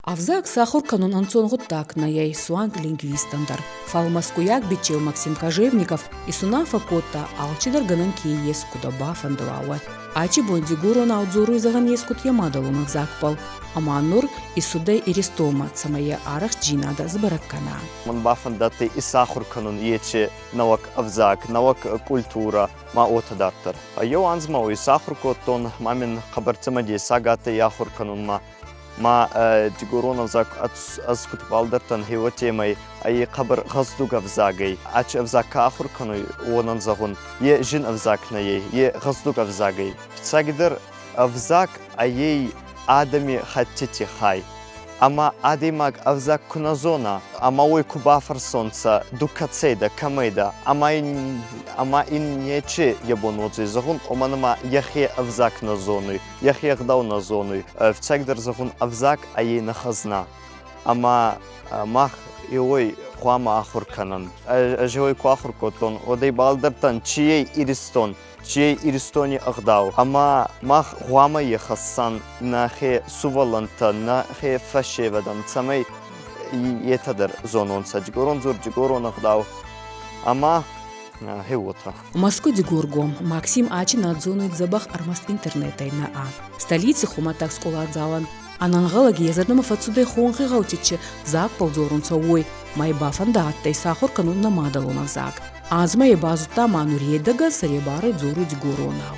Авзак сахур канун анцонгуттак на яй суанг лингвистандар. Фалмаскуяк бичил Максим Кожевников и сунафа котта алчидар ганан ес куда бафандуауат. Ачи бондигуру на аудзору изаган ескут ямадалунах закпал. Аманур и судай иристома цамая арах джинада збараккана. Мон бафандаты и сахур канун ече навак авзак, навак культура ма отадартар. А йо анзмау и сахур коттон мамин хабарцамади сагаты яхур канун ما ديقولون أفزاك أزكت بالدرتن هو تيمي أي قبر غزدوك أفزاقي أش أفزاك آخر كانوا وننزغون يه جن أفزاك نيه يه غزدوك أفزاقي تساقدر أفزاك أي آدمي خاتتي خاي أما آدمك أفزاك كنازونا أما ويكوبا فرسونسا دوكاتسيدا كاميدا أما إن يتشي يبونوزي زغون أمانما يخي أفزاك نازوني يخي أغداو نازوني فتاقدر زغون أفزاك أي نخزنا أما ماخ يوي خواما آخر كانن أجوي كو آخر كوتون ودي بالدرتن چيه إرستون چيه إرستوني أغداو أما ماخ خواما يخصان ناخي سوالنتا ناخي فشي ودن تسمي يتدر زونون سجگورون زور جگورون أغداو أما هيوتا. Москва дигоргом Максим Ачи надзонует забах армаст интернетай на А. Столицы хуматак скола дзалан. Анангалаги язарнама фацудай хонхи гаутичи зак ползорун цауой. Май бафанда аттай сахур канун намадалунах зак. Азма и базута мануриедага саребары дзору дигоронау.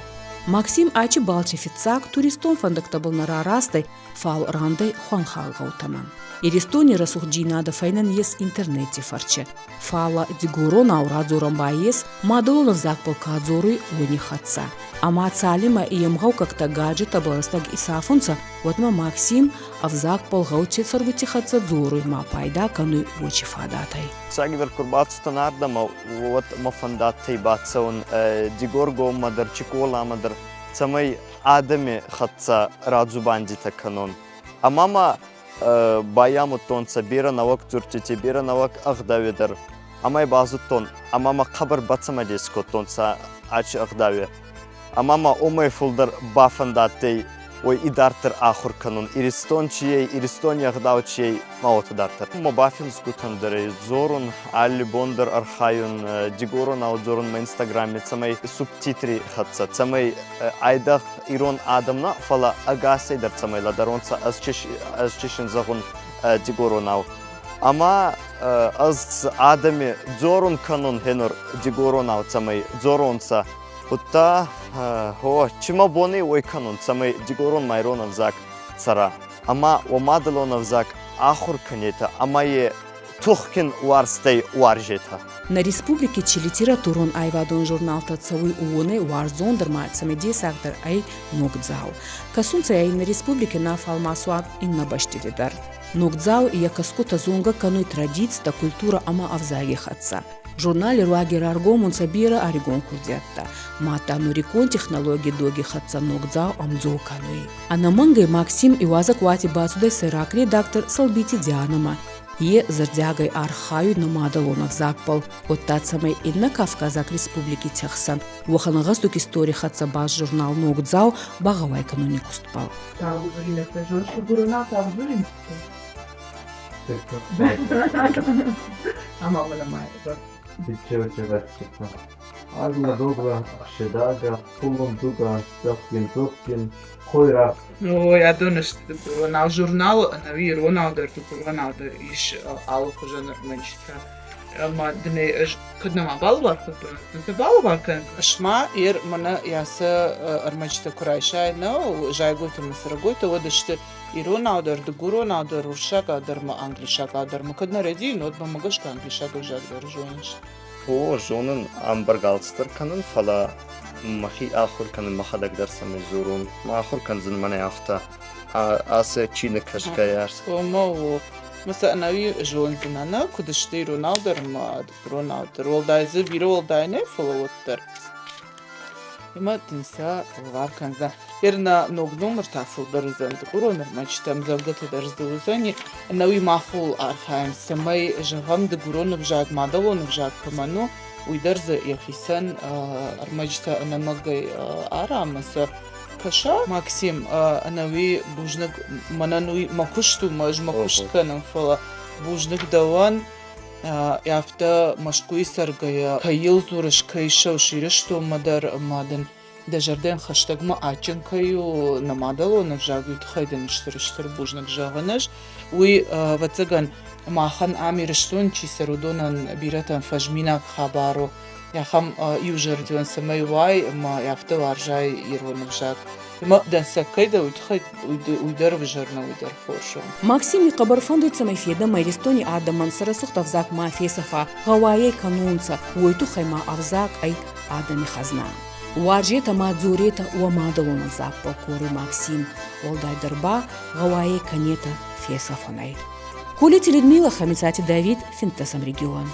Максим Ачи балчи фицак туристон фандактабыл нарарастай фал рандай хуанхал гаутаман. Иристони расухджинада файнан ес интернете фарче. Фала дигоронау радзорам баес мадалунах зак полкадзору уни хатса. Ама цалима и емгау как-то гаджета баластаг исафунца, вот ма Максим авзак полгаучи сарвути хатса дзору ма пайда кануй очи фадатай. Сагидер курбацтан ардама вот мафандаттай бацаун дигорго мадар чикола мадар цамай адами хатса радзу бандита канон. Амама баяму тонца бира навак зурчити бира навак агдавидер. Амай базу тон. Амама қабар бацама деско тонца ачи агдаве. Амама омай фулдар бафандаттай ой идартер ахур канун иристон чией иристони агдау чией маота дартер. Мобафин скутандер зорун алли бондар архайун дигорон аудзорун ма инстаграме цамай субтитри хатса цамай айдах ирон адамна фала агасайдар цамай ладаронца азчишин загун дигорон ау. Ама аз адами зорун канун хенур дигорон ау цамай зоронца Утта, чима бони ой канун, самай дигорон майрон авзак цара. Ама омадалон авзак ахур канета, ама е тухкин уарстай уаржета. На республике чи литературон айвадон журналта цауи уоне уарзондерма самеди сактор ай ногдзау. Касунца ай на республике на фалмасуак инна баштидидар. Ногдзау и якаскута зонга кануй традиция культура ама авзаги хатса. Журнале руагер аргомун сабира аригон курдятта. Мата нурикон технологии доги хатса ногдзау амдзо кануи. Анамангай Максим и вазак вати бацудай сырак редактор салбити дианама. Е зардягай архаю намадалонах закпал. Оттат самай инна Кавказак республики Техсан. Ваханагастук истории хатса баз журнал ногдзау багавай кануни кустпал. Арна добра, шедага, пулом дуга, тохкин, хойра. Ну, я думаю, что на журнал, нави Роналдер, Роналдер, иш алко жанр менчика. Ама дне коднама балварка, дне балварка. Шма ир мана яса армачта курайшай, но жайгойта масарагойта, водаште и Роналдер, дугу Роналдер, уршага дарма англишага дарма. Кодна реди, но отба магашка англишага жагдар жониш. О, жонын амбаргалстер канун фала махи ахур канун махадаг дарсам зурун. Ма ахур канзын мане афта. Асе чина кашкаярс. Омо مثلا نوی جون زنانه کدشتی رونالدر ما رونالدر ولدایزه بیرو ولدای نه فلوتر اما تنسا وارکن ذا برنا نوغنوم ارتافل برزن دقورونر ما چتم زوجته درز دوزنی نوی معقول آخرین سمای جهان دقورون بجاد مادلون بجاد کمانو ويدرز يخيسن ارمجتا انا مغي ارامس каша Максим анави бужнак манануи макушту макуштканым фала бужнак даван яфта машкуи саргая кайыл зурыш кайшау ширешту мадар мадан дежарден хаштагма ачин каю намадало навжагу тхайден штыштыр бужнак жаганаш уи вацаган махан амирештун чисерудонан биратан фажминак хабару яхам южарден самай вай ма яфта варжай ирванавжак ма дансакайда уйдар вжарна уйдар фошо Максим и Кабарфонды Цамайфеда Майристони Адаман Сарасухт Авзак Мафесафа Гавайей Канунца Уйту Хайма Авзак Ай Адами Хазна Уаржета Мадзурета Уамадалон Авзак Покоры Максим Олдай Дарба Гавайей Канета Фесафонай Кулите Людмила Хамицати Давид Финтасам регион